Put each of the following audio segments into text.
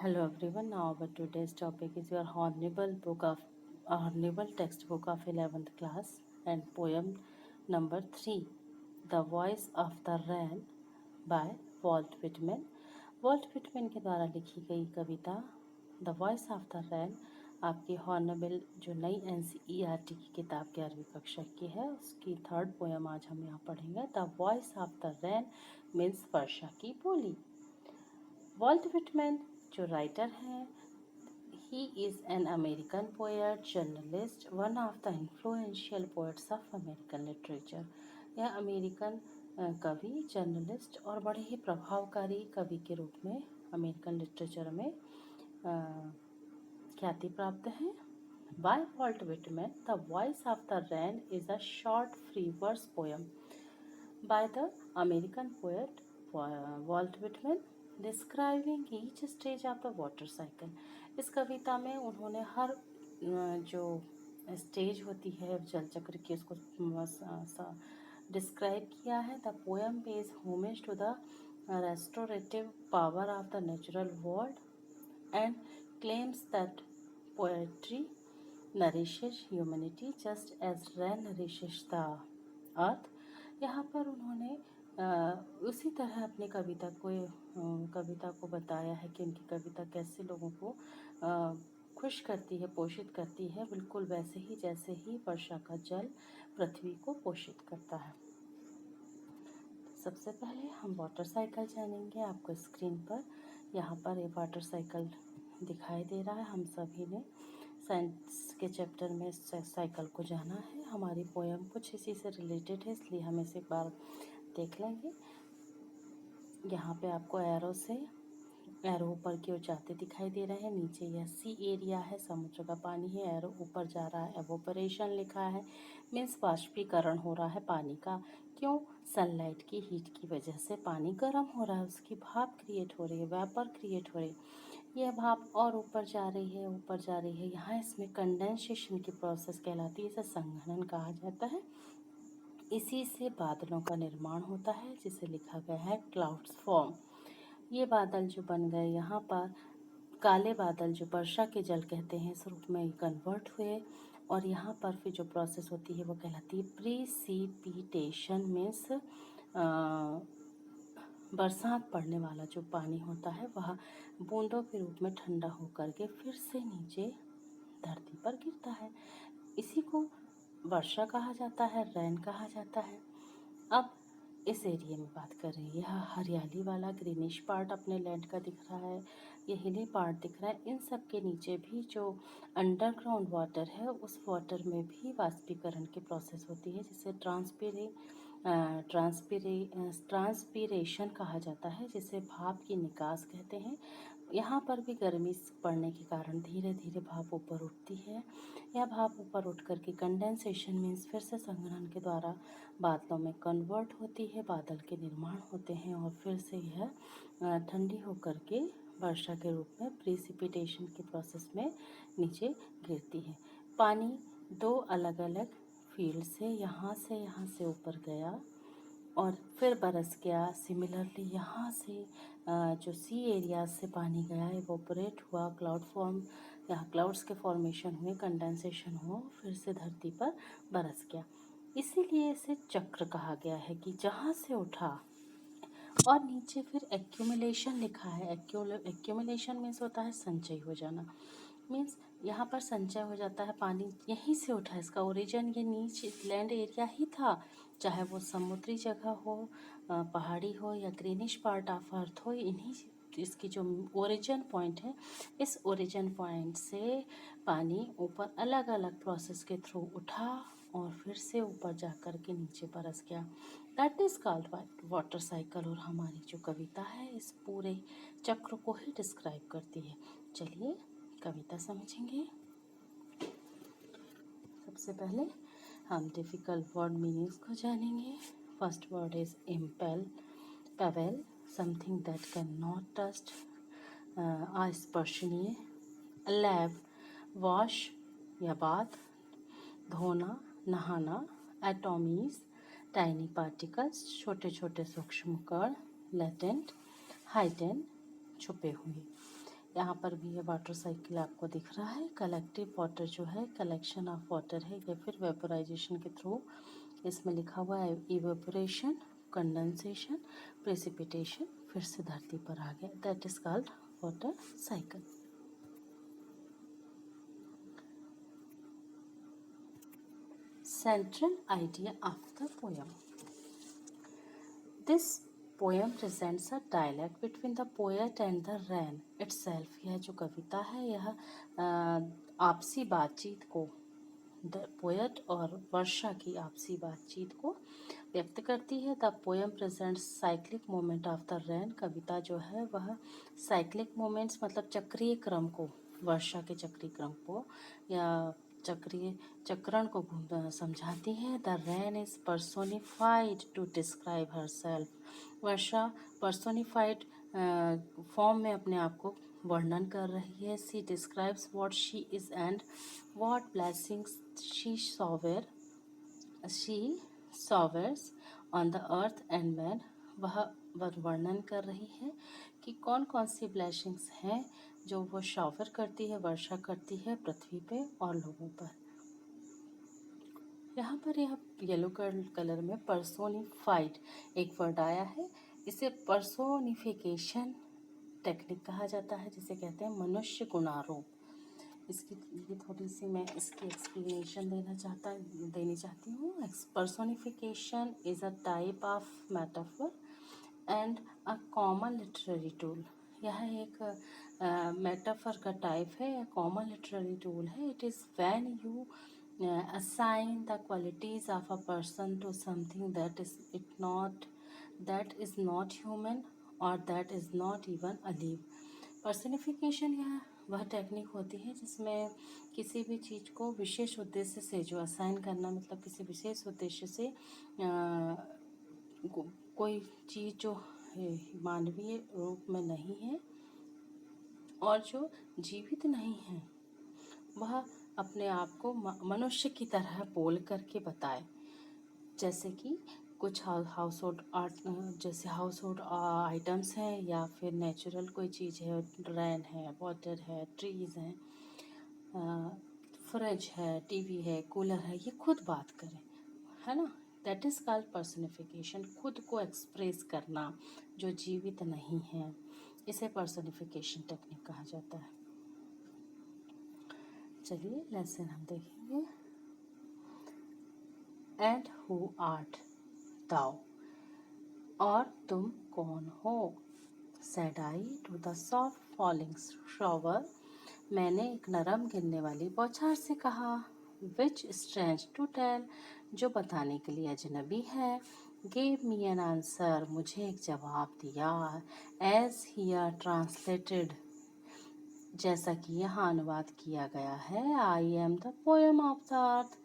Hello everyone. Now our today's topic is your horrible textbook of 11th class and poem number 3, The Voice of the Rain by Walt Whitman. Walt Whitman के द्वारा लिखी गई कविता the voice of the रैन आपकी हॉर्नेबल जो नई NCERT की किताब 11वीं कक्षा की है उसकी थर्ड पोएम आज हम यहाँ पढ़ेंगे। The voice of the rain means वर्षा की बोली। वॉल्ट विटमैन जो राइटर हैं, he is an American poet, journalist, one of the influential poets of American literature. यह अमेरिकन कवि, जर्नलिस्ट और बड़े ही प्रभावकारी कवि के रूप में अमेरिकन लिटरेचर में ख्याति प्राप्त हैं। By Walt Whitman, The Voice of the Rain is a short free verse poem by the American poet Walt Whitman, describing each stage of the water cycle. इस कविता में उन्होंने हर जो स्टेज होती है जल चक्र की उसको डिस्क्राइब किया है। The poem pays homage to the restorative power of the natural world and claims that poetry nourishes humanity just as rain nourishes the earth. यहाँ पर उन्होंने उसी तरह अपनी कविता को बताया है कि उनकी कविता कैसे लोगों को खुश करती है, पोषित करती है, बिल्कुल वैसे ही जैसे ही वर्षा का जल पृथ्वी को पोषित करता है। सबसे पहले हम वाटर साइकिल जानेंगे। आपको स्क्रीन पर यहाँ पर ये वाटर साइकिल दिखाई दे रहा है। हम सभी ने साइंस के चैप्टर में साइकिल को जाना है। हमारी पोएम कुछ इसी से रिलेटेड है, इसलिए हम इसे एक बार देख लेंगे। यहाँ पे आपको एरो ऊपर की ओर जाते दिखाई दे रहे हैं। नीचे यह सी एरिया है, समुद्र का पानी है। एरो ऊपर जा रहा है, एवोपरेशन लिखा है, मीन्स बाष्पीकरण हो रहा है पानी का। क्यों? सनलाइट की हीट की वजह से पानी गर्म हो रहा है, उसकी भाप क्रिएट हो रही है, वेपर क्रिएट हो रही है। यह भाप और ऊपर जा रही है, ऊपर जा रही है। यहाँ इसमें कंडेंसेशन की प्रोसेस कहलाती है, इसे संघनन कहा जाता है। इसी से बादलों का निर्माण होता है, जिसे लिखा गया है क्लाउड्स फॉर्म। ये बादल जो बन गए, यहाँ पर काले बादल जो वर्षा के जल कहते हैं, इस रूप में कन्वर्ट हुए और यहाँ पर फिर जो प्रोसेस होती है वो कहलाती है प्रीसिपिटेशन। मीन्स बरसात पड़ने वाला जो पानी होता है वह बूंदों के रूप में ठंडा होकर के फिर से नीचे धरती पर गिरता है। इसी को वर्षा कहा जाता है, रैन कहा जाता है। अब इस एरिया में बात कर रहे हैं, यह हरियाली वाला ग्रीनिश पार्ट अपने लैंड का दिख रहा है, ये हिली पार्ट दिख रहा है। इन सब के नीचे भी जो अंडरग्राउंड वाटर है, उस वाटर में भी वाष्पीकरण की प्रोसेस होती है, जिसे ट्रांसपीरेशन कहा जाता है, जिसे भाप की निकास कहते हैं। यहाँ पर भी गर्मी पड़ने के कारण धीरे धीरे भाप ऊपर उठती है। यह भाप ऊपर उठ करके कंडेंसेशन मीन्स फिर से संघनन के द्वारा बादलों में कन्वर्ट होती है, बादल के निर्माण होते हैं और फिर से यह ठंडी होकर के वर्षा के रूप में प्रेसिपिटेशन की प्रोसेस में नीचे गिरती है। पानी दो अलग अलग फील्ड से यहाँ से ऊपर गया और फिर बरस गया। सिमिलरली यहाँ से जो सी एरिया से पानी गया, इवोपरेट हुआ, क्लाउड फॉर्म, यहाँ क्लाउड्स के फॉर्मेशन हुए, कंडेंसेशन हुआ, फिर से धरती पर बरस गया। इसीलिए इसे चक्र कहा गया है कि जहाँ से उठा और नीचे फिर एक्यूमुलेशन लिखा है। एक्यूमुलेशन मीन्स होता है संचय हो जाना। मीन्स यहाँ पर संचय हो जाता है, पानी यहीं से उठा, इसका ओरिजिन ये नीचे लैंड एरिया ही था, चाहे वो समुद्री जगह हो, पहाड़ी हो या ग्रीनिश पार्ट ऑफ अर्थ हो। इन्हीं इसकी जो ओरिजिन पॉइंट है, इस ओरिजिन पॉइंट से पानी ऊपर अलग अलग प्रोसेस के थ्रू उठा और फिर से ऊपर जा कर के नीचे बरस गया। That is called water cycle. और हमारी जो कविता है इस पूरे चक्र को ही डिस्क्राइब करती है। चलिए कविता समझेंगे। सबसे पहले हम डिफ़िकल्ट वर्ड मीनिंग्स को जानेंगे। First word is impalpable, something that can not touch, अस्पर्शनीय। लैब, वॉश या बाथ, धोना, नहाना। एटॉमीज, टाइनी पार्टिकल्स, छोटे छोटे सूक्ष्म कण। लेटेंट, हाइडन, छुपे हुए। यहाँ पर भी ये वाटर साइकिल आपको दिख रहा है। कलेक्टिव वाटर जो है कलेक्शन ऑफ वाटर है या फिर वेपोराइजेशन के थ्रू। इसमें लिखा हुआ है इवेपोरेशन, कंडेंसेशन, प्रेसिपिटेशन, फिर से धरती पर आ गया। That is called water cycle. Central idea of the poem. This poem presents a dialogue between the poet and the rain itself. यह जो कविता है यह आपसी बातचीत को, पोएट और वर्षा की आपसी बातचीत को व्यक्त करती है। The poem presents cyclic moment of the rain. कविता जो है वह साइक्लिक मोमेंट्स मतलब चक्रीय क्रम को, वर्षा के चक्रीय क्रम को या चक्रीय चक्रण को समझाती है। The rain is personified to describe herself. वर्षा पर्सोनिफाइड फॉर्म में अपने आप को वर्णन कर रही है। She describes what she is and what blessings she showers on the earth and man. वह वर्णन कर रही है कि कौन कौन सी ब्लेसिंग्स हैं जो वो शॉवर करती है, वर्षा करती है पृथ्वी पे और लोगों पर। यहाँ पर यह येलो कलर में पर्सोनिफाइड एक वर्ड आया है। इसे पर्सोनिफिकेशन टेक्निक कहा जाता है, जिसे कहते हैं मनुष्य गुणारोप। इसकी ये थोड़ी सी मैं इसकी एक्सप्लेनेशन देनी चाहती हूँ। Personification is a type of metaphor and a common literary tool. यह एक मेटाफर का टाइप है या कॉमन लिटरेरी टूल है। It is when you assign the qualities of a person to something that is not human or that is not even alive. Personification यह वह technique होती है जिसमें किसी भी चीज़ को विशेष उद्देश्य से जो असाइन करना, मतलब किसी विशेष उद्देश्य से कोई चीज़ जो मानवीय रूप में नहीं है और जो जीवित नहीं है वह अपने आप को मनुष्य की तरह बोल करके बताए। जैसे कि कुछ हाउस होल्ड आर्ट, जैसे हाउस होल्ड आइटम्स हैं या फिर नेचुरल कोई चीज़ है, रेन है, वाटर है, ट्रीज़ हैं, फ्रिज है, टीवी है, कूलर है, ये खुद बात करें, है ना। That is called personification. खुद को एक्सप्रेस करना जो जीवित नहीं है, इसे पर्सनिफिकेशन टेक्निक कहा जाता है। चलिए लेसन हम देखेंगे। एंड हु आर्ट दाउ, और तुम कौन हो। Said I to the soft falling shower, मैंने एक नरम गिरने वाली बौछार से कहा। विच स्ट्रेंज टू टेल, जो बताने के लिए अजनबी है। गेव मी एन आंसर, मुझे एक जवाब दिया। एज हियर ट्रांसलेटेड, जैसा कि यहाँ अनुवाद किया गया है। I am the poem of the earth,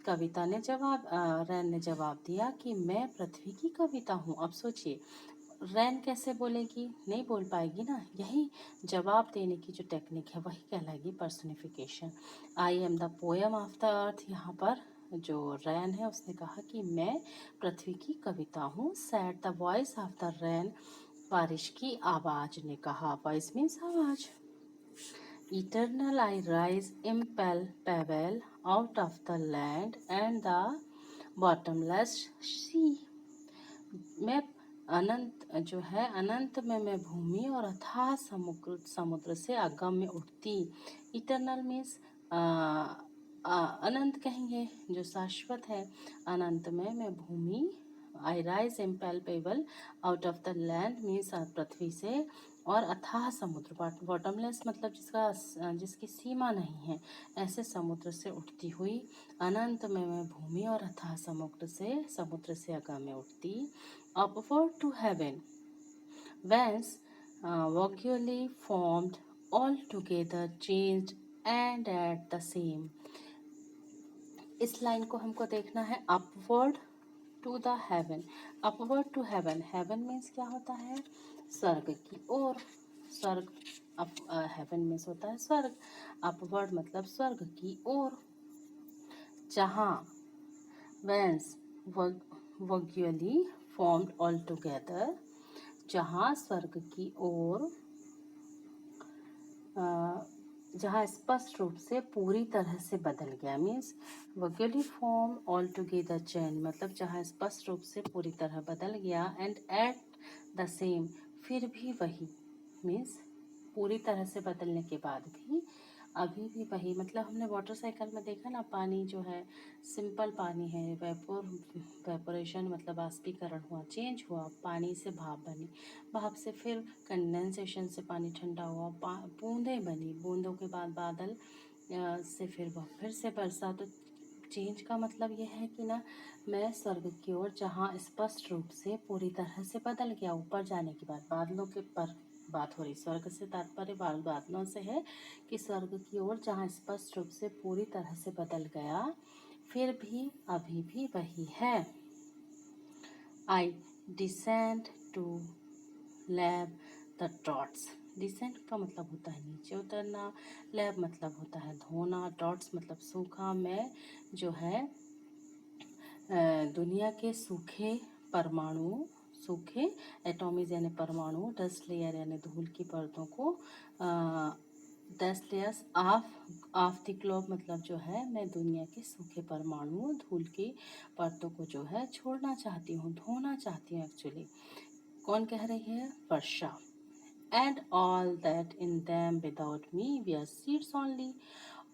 कविता ने रैन ने जवाब दिया कि मैं पृथ्वी की कविता हूँ। अब सोचिए रैन कैसे बोलेगी, नहीं बोल पाएगी ना। यही जवाब देने की जो टेक्निक है वही कहलाएगी personification. I am the poem of the earth, यहाँ पर जो रैन है उसने कहा कि मैं पृथ्वी की कविता हूँ। Said the voice of the rain, बारिश की आवाज ने कहा। वॉइस मीन्स आवाज। Eternal I rise impalpable out of the land and the bottomless sea. मैं अनंत जो है, अनंत में मैं भूमि और अथाह समुद्र से अगम्य उठती। इटर्नल मीन्स अनंत कहेंगे जो शाश्वत है। अनंत में मैं भूमि, I rise impalpable out of the land means पृथ्वी से, और अथाह समुद्र, बॉटमलेस मतलब जिसकी सीमा नहीं है, ऐसे समुद्र से उठती हुई। अनंत में मैं भूमि और अथाह समुद्र से अगम्य उठती। Upward to heaven, whence vaguely formed, altogether changed and at the same. इस लाइन को हमको देखना है। Upward to the heaven, upward to heaven, heaven means क्या होता है, स्वर्ग की ओर। स्वर्ग, हेवन मीन्स होता है स्वर्ग। अपवर्ड मतलब स्वर्ग की ओर। जहाँ, वेंस वग्युअली फॉर्म्ड ऑल टुगेदर, जहाँ स्वर्ग की ओर जहाँ स्पष्ट रूप से पूरी तरह से बदल गया, means vaguely form altogether change, मतलब जहाँ स्पष्ट रूप से पूरी तरह बदल गया, एंड एट द सेम, फिर भी वही, मीन्स पूरी तरह से बदलने के बाद भी अभी भी वही, मतलब हमने वाटर साइकिल में देखा ना, पानी जो है सिंपल पानी है, वेपोरेशन मतलब बाष्पीकरण हुआ, चेंज हुआ, पानी से भाप बनी, भाप से फिर कंडेंसेशन से पानी ठंडा हुआ, बूंदें बनी, बूंदों के बाद बादल से फिर वह फिर से बरसा। तो चेंज का मतलब यह है कि ना, मैं स्वर्ग की ओर जहाँ स्पष्ट रूप से पूरी तरह से बदल गया, ऊपर जाने के बाद बादलों के पर बात हो रही, स्वर्ग से तात्पर्य बादलों से है कि स्वर्ग की ओर जहाँ स्पष्ट रूप से पूरी तरह से बदल गया, फिर भी अभी भी वही है। I descend to lave the drouths. Descent का मतलब होता है नीचे उतरना, लैब मतलब होता है धोना, डॉट्स मतलब सूखा। मैं जो है दुनिया के सूखे परमाणु, सूखे एटॉमिज यानी परमाणु, डस्ट लेयर यानी धूल की परतों को, dust layers of the globe मतलब जो है मैं दुनिया के सूखे परमाणु, धूल की परतों को जो है छोड़ना चाहती हूँ, धोना चाहती हूँ एक्चुअली। कौन कह रही है? वर्षा। And all that in them without me we are seeds only,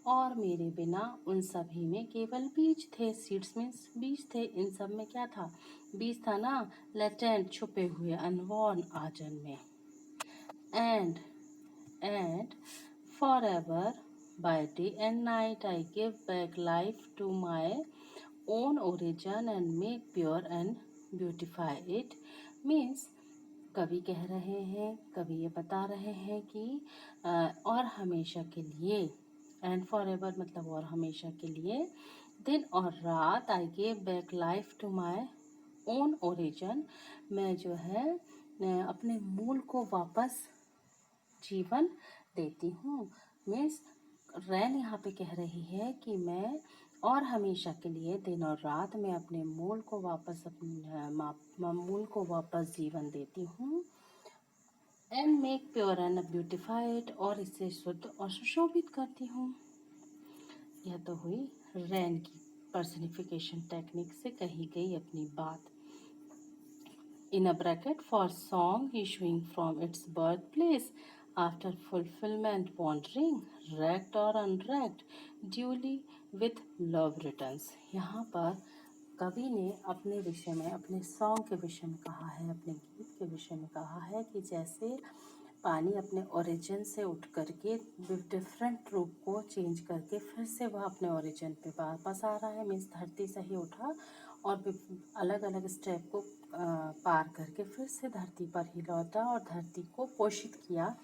और मेरे बिना उन सभी में केवल बीज थे। सीड्स मीन्स बीज थे, इन सब में क्या था? बीज था ना, लेटेंट छुपे हुए, अनबॉर्न आजन्मे। And forever by day and night I give back life to my own origin and make pure and beautify it, means कवि कह रहे हैं, कवि ये बता रहे हैं कि और हमेशा के लिए, एंड फॉर एवर मतलब और हमेशा के लिए, दिन और रात, I gave back life to my own origin, मैं जो है अपने मूल को वापस जीवन देती हूँ। मीन्स रैन यहाँ पे कह रही है कि मैं और हमेशा के लिए, दिन और रात, मैं अपने मूल को वापस मूल को वापस जीवन देती हूँ। And make pure and beautified, और इसे शुद्ध और सुशोभित करती हूँ। यह तो हुई रैन की पर्सनिफिकेशन टेक्निक से कही गई अपनी बात। In a bracket, for song issuing from its birthplace after fulfillment, wandering, racked or unracked, duly with love returns। यहाँ पर कवि ने अपने विषय में, अपने सॉन्ग के विषय में कहा है, अपने गीत के विषय में कहा है कि जैसे पानी अपने ओरिजिन से उठ करके डिफरेंट रूप को चेंज करके फिर से वह अपने ओरिजिन पे वापस आ रहा है, मीन्स धरती से ही उठा और अलग अलग स्टेप को पार करके फिर से धरती पर ही लौटा और धरती को पोषित किया।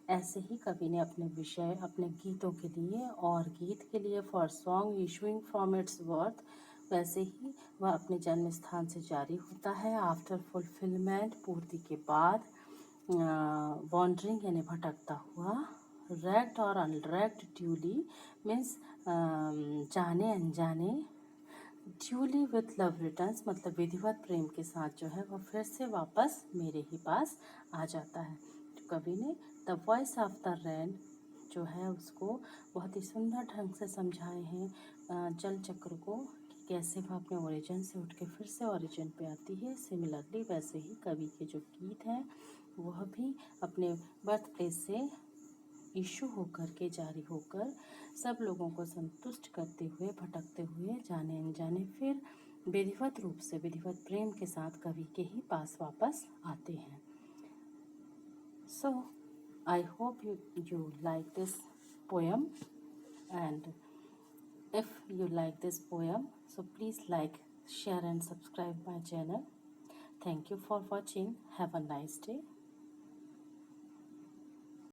ऐसे ही कवि ने अपने विषय, अपने गीतों के लिए और गीत के लिए, for song issuing from its birth, वैसे ही वह अपने जन्म स्थान से जारी होता है। आफ्टर फुलफिलमेंट, पूर्ति के बाद, वॉन्डरिंग यानी भटकता हुआ, रैक्ड और अनरैक्ड, ड्यूली मीन्स जाने अनजाने, ड्यूली विथ लव रिटर्न्स मतलब विधिवत प्रेम के साथ जो है वह फिर से वापस मेरे ही पास आ जाता है। तो कवि ने द वॉइस ऑफ द रैन जो है उसको बहुत ही सुंदर ढंग से समझाए हैं, जल चक्र को, कि कैसे वह अपने ओरिजिन से उठ के फिर से ओरिजिन पे आती है। सिमिलरली वैसे ही कवि के जो गीत हैं वह भी अपने बर्थ प्लेस से इशू होकर के, जारी होकर, सब लोगों को संतुष्ट करते हुए, भटकते हुए, जाने अनजाने, फिर विधिवत रूप से, विधिवत प्रेम के साथ कवि के ही पास वापस आते हैं। So I hope you like this poem, and if you like this poem, so please like, share and subscribe my channel. Thank you for watching. Have a nice day.